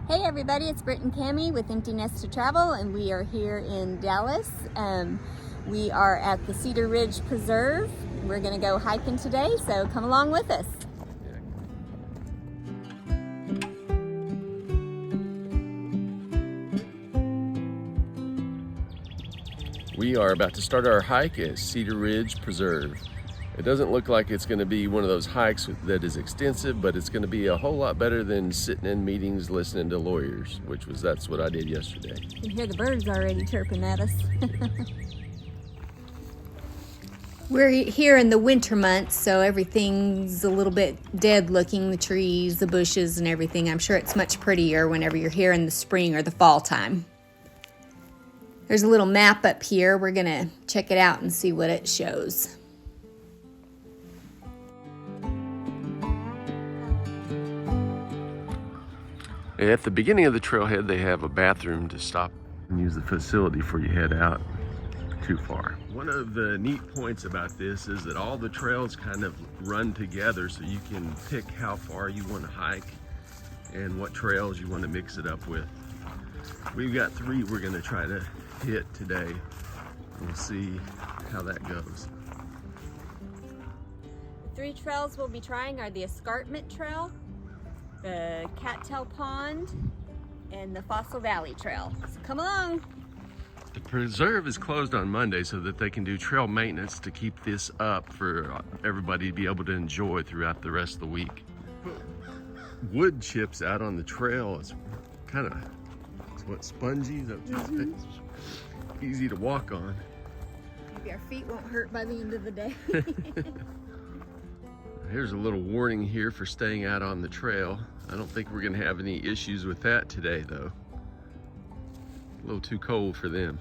Hey everybody, it's Britt and Cammie with Empty Nest to Travel, and we are here in Dallas. We are at the Cedar Ridge Preserve. We're going to go hiking today, so come along with us. We are about to start our hike at Cedar Ridge Preserve. It doesn't look like it's going to be one of those hikes that is extensive, but it's going to be a whole lot better than sitting in meetings listening to lawyers, that's what I did yesterday. You can hear the birds already chirping at us. We're here in the winter months, so everything's a little bit dead looking, the trees, the bushes, and everything. I'm sure it's much prettier whenever you're here in the spring or the fall time. There's a little map up here. We're going to check it out and see what it shows. At the beginning of the trailhead, they have a bathroom to stop and use the facility before you head out too far. One of the neat points about this is that all the trails kind of run together, so you can pick how far you want to hike and what trails you want to mix it up with. We've got 3 we're going to try to hit today. We'll see how that goes. The 3 trails we'll be trying are the Escarment Trail, the Cattail Pond, and the Fossil Valley Trail. So come along. The preserve is closed on Monday so that they can do trail maintenance to keep this up for everybody to be able to enjoy throughout the rest of the week. Wood chips out on the trail is kind of, spongy? It's easy to walk on. Maybe our feet won't hurt by the end of the day. Here's a little warning here for staying out on the trail. I don't think we're gonna have any issues with that today though. A little too cold for them.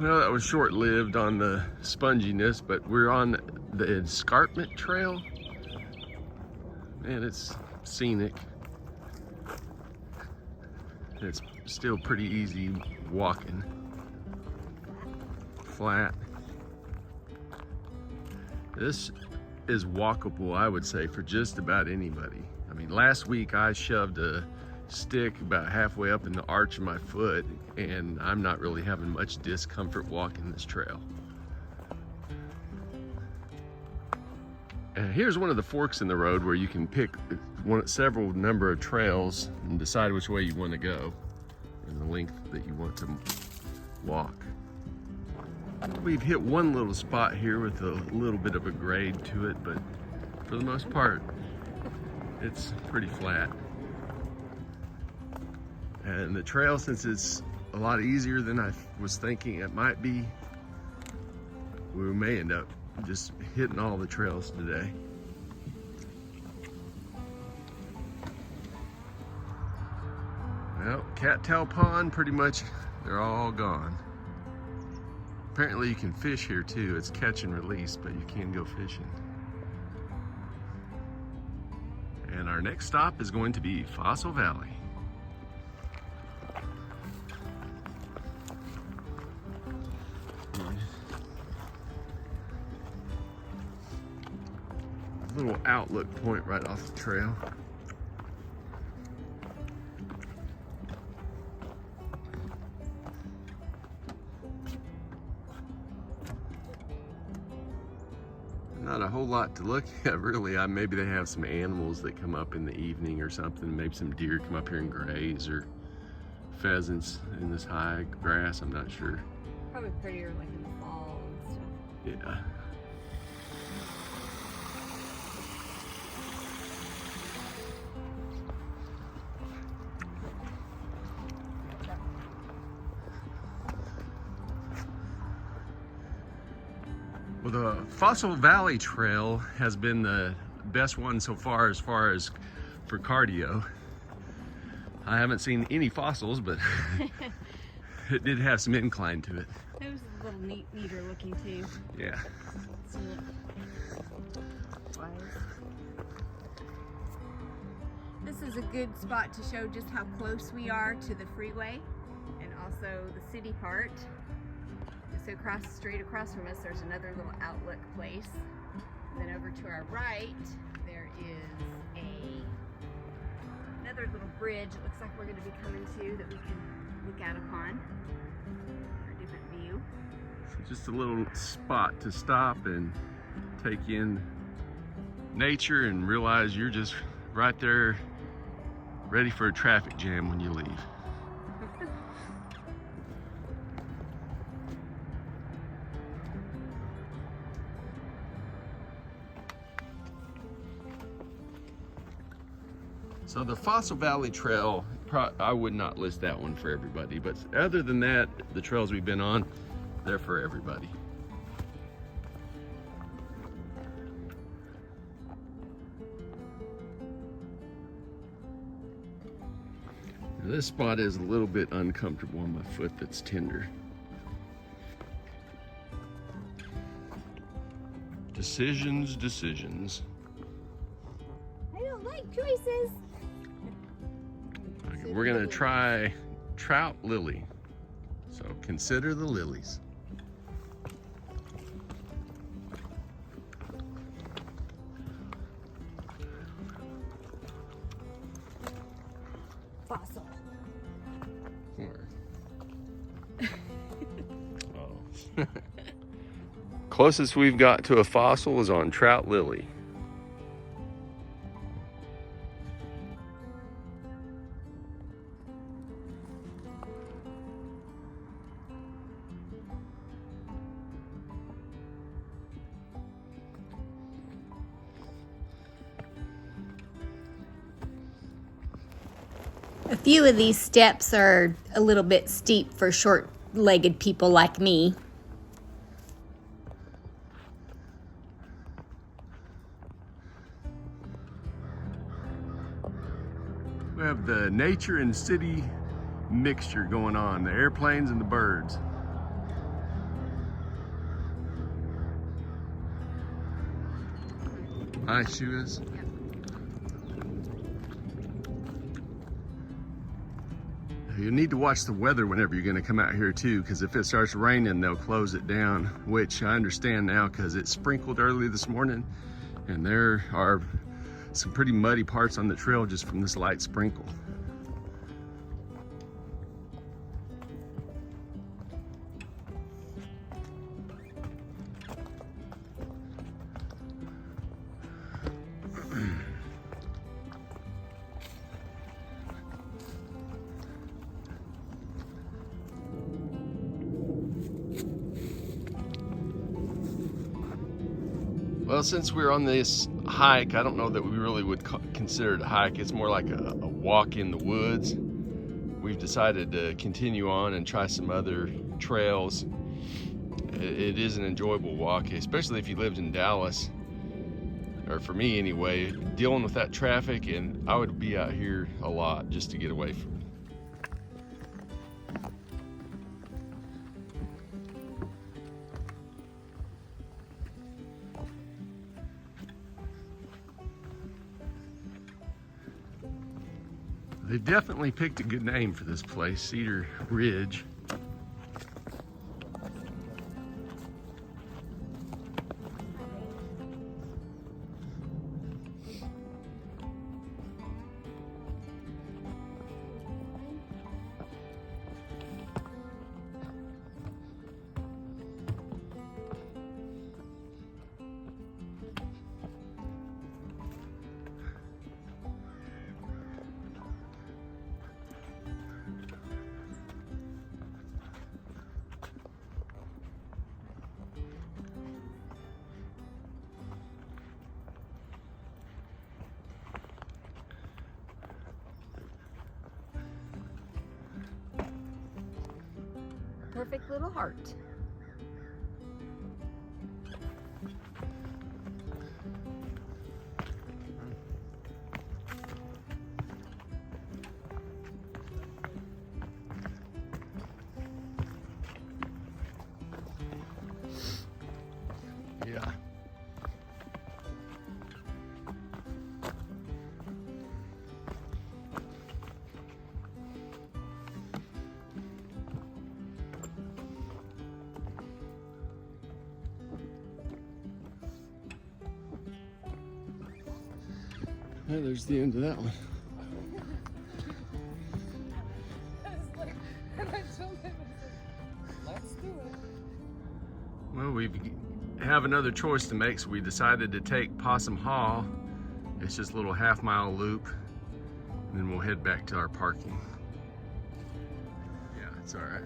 Well, that was short-lived on the sponginess, but we're on the Escarment Trail. Man, it's scenic. It's still pretty easy walking. Flat. This is walkable, I would say, for just about anybody. I mean, last week I shoved a stick about halfway up in the arch of my foot, and I'm not really having much discomfort walking this trail. And here's one of the forks in the road where you can pick several number of trails and decide which way you want to go and the length that you want to walk. We've hit one little spot here with a little bit of a grade to it, but for the most part, it's pretty flat. And the trail, since it's a lot easier than I was thinking it might be, we may end up just hitting all the trails today. Well, Cattail Pond, pretty much, they're all gone. Apparently you can fish here too. It's catch and release, but you can go fishing. And our next stop is going to be Fossil Valley. A little outlook point right off the trail. Not a whole lot to look at, really. Maybe they have some animals that come up in the evening or something. Maybe some deer come up here and graze, or pheasants in this high grass. I'm not sure. Probably prettier like in the fall and stuff. Yeah. Well, the Fossil Valley Trail has been the best one so far as for cardio. I haven't seen any fossils, but it did have some incline to it. It was a little neater looking too. Yeah. This is a good spot to show just how close we are to the freeway and also the city part. So straight across from us, there's another little outlook place. Then over to our right, there is a another little bridge it looks like we're going to be coming to that we can look out upon for a different view. So just a little spot to stop and take in nature and realize you're just right there ready for a traffic jam when you leave. So the Fossil Valley Trail, I would not list that one for everybody, but other than that, the trails we've been on, they're for everybody. Now this spot is a little bit uncomfortable on my foot that's tender. Decisions, decisions. I don't like choices. Okay, we're gonna try Trout Lily. So consider the lilies. Fossil. Oh. Closest we've got to a fossil is on Trout Lily. A few of these steps are a little bit steep for short-legged people like me. We have the nature and city mixture going on, the airplanes and the birds. Nice shoes. You need to watch the weather whenever you're going to come out here too, because if it starts raining, they'll close it down, which I understand now because it sprinkled early this morning and there are some pretty muddy parts on the trail just from this light sprinkle. Well, since we're on this hike, I don't know that we really would consider it a hike. It's more like a walk in the woods. We've decided to continue on and try some other trails. It is an enjoyable walk, especially if you lived in Dallas, or for me anyway, dealing with that traffic, and I would be out here a lot just to get away from it. They definitely picked a good name for this place, Cedar Ridge. Perfect little heart. Yeah. There's the end of that one. told him, I said, let's do it. Well, we have another choice to make, so we decided to take Possum Hall. It's just a little half-mile loop, and then we'll head back to our parking. Yeah, it's all right.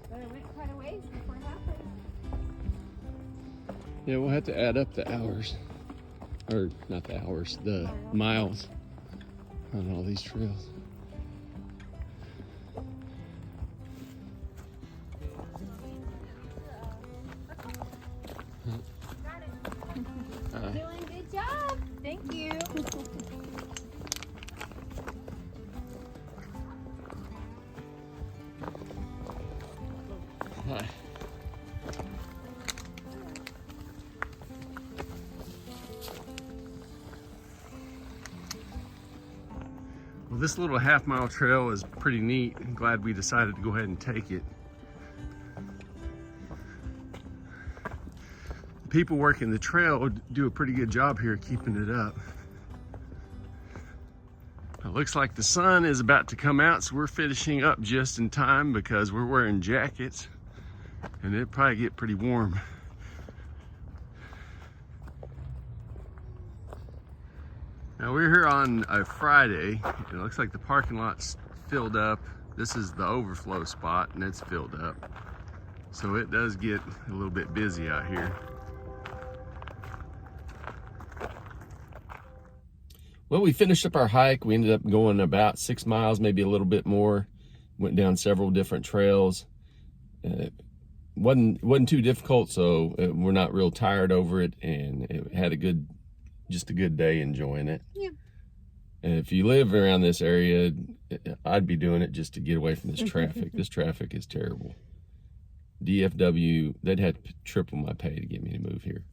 But it went quite a ways before halfway. Yeah, we'll have to add up the hours. Or not the hours, the miles on all these trails. Doing good job. Thank you. Hi. Well, this little half-mile trail is pretty neat. I'm glad we decided to go ahead and take it. The people working the trail do a pretty good job here keeping it up. It looks like the sun is about to come out, so we're finishing up just in time because we're wearing jackets and it'll probably get pretty warm. Now we're here on a Friday. It looks like the parking lot's filled up. This is the overflow spot and it's filled up. So it does get a little bit busy out here. Well, we finished up our hike. We ended up going about 6 miles, maybe a little bit more. Went down several different trails. Wasn't too difficult, so we're not real tired over it, and it had just a good day enjoying it. Yeah. And if you live around this area, I'd be doing it just to get away from this traffic. This traffic is terrible. DFW, they'd have to triple my pay to get me to move here.